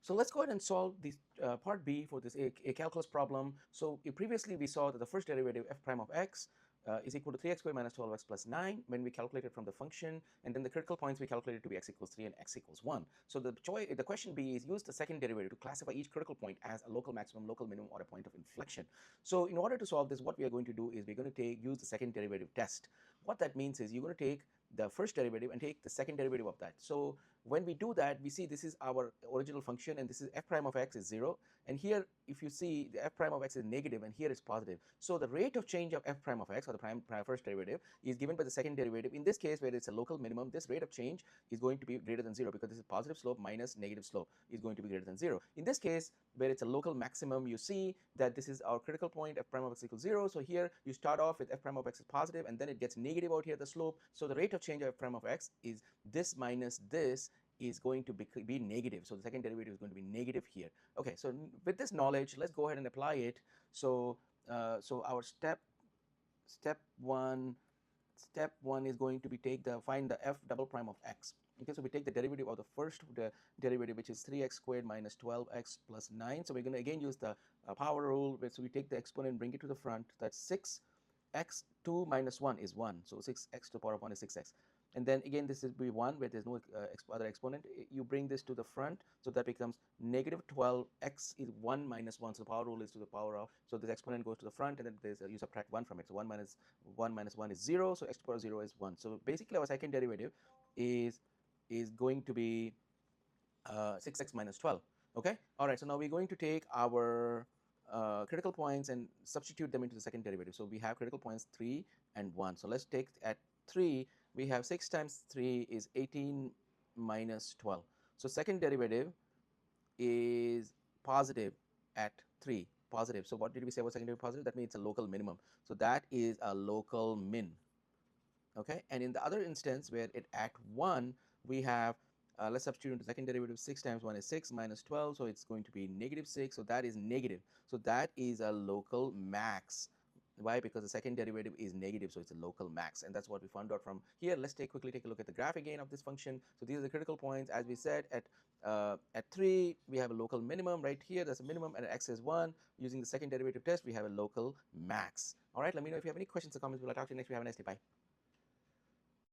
So let's go ahead and solve this part B for this a calculus problem. So previously we saw that the first derivative f prime of x is equal to 3x squared minus 12x plus 9 when we calculated from the function, and then the critical points we calculated to be x equals 3 and x equals 1. So the question B is use the second derivative to classify each critical point as a local maximum, local minimum, or a point of inflection. So in order to solve this, what we are going to do is we're going to use the second derivative test. What that means is you're going to take the first derivative and take the second derivative of that. So when we do that, we see this is our original function, and this is f prime of x is 0, and here if you see the f prime of x is negative and here it's positive. So the rate of change of f prime of x, or the prime first derivative, is given by the second derivative. In this case, where it's a local minimum, this rate of change is going to be greater than 0, because this is positive slope minus negative slope is going to be greater than 0. In this case, where it's a local maximum, you see that this is our critical point, f prime of x equals 0. So here you start off with f prime of x is positive, and then it gets negative out here, the slope. So the rate of change of f prime of x is this minus this is going to be negative. So the second derivative is going to be negative here. Okay, so with this knowledge, let's go ahead and apply it. So so our step one is going to be find the f double prime of x. Okay, so we take the derivative of the first derivative, which is 3x squared minus 12x plus 9. So we're going to again use the power rule. So we take the exponent, bring it to the front. That's 6x, 2 minus 1 is 1. So 6x to the power of 1 is 6x. And then again, this is be 1 where there's no other exponent. You bring this to the front, so that becomes negative 12x is 1 minus 1. So the power rule is to the power of, so this exponent goes to the front, and then you subtract 1 from it. So 1 minus 1 is 0. So x to the power of 0 is 1. So basically our second derivative is going to be 6x minus 12. Okay, all right. So now we're going to take our critical points and substitute them into the second derivative. So we have critical points 3 and 1. So let's take at 3, we have 6 times 3 is 18 minus 12. So second derivative is positive at 3, positive. So what did we say was second derivative positive? That means it's a local minimum. So that is a local min. Okay, and in the other instance where it at 1, we have let's substitute into second derivative. 6 times 1 is 6 minus 12, so it's going to be negative 6. So that is negative. So that is a local max. Why? Because the second derivative is negative, so it's a local max, and that's what we found out from here. Let's quickly take a look at the graph again of this function. So these are the critical points. As we said, at 3 we have a local minimum right here. That's a minimum, and at x is 1. Using the second derivative test, we have a local max. All right. Let me know if you have any questions or comments. We'll talk to you next week. Have a nice day. Bye.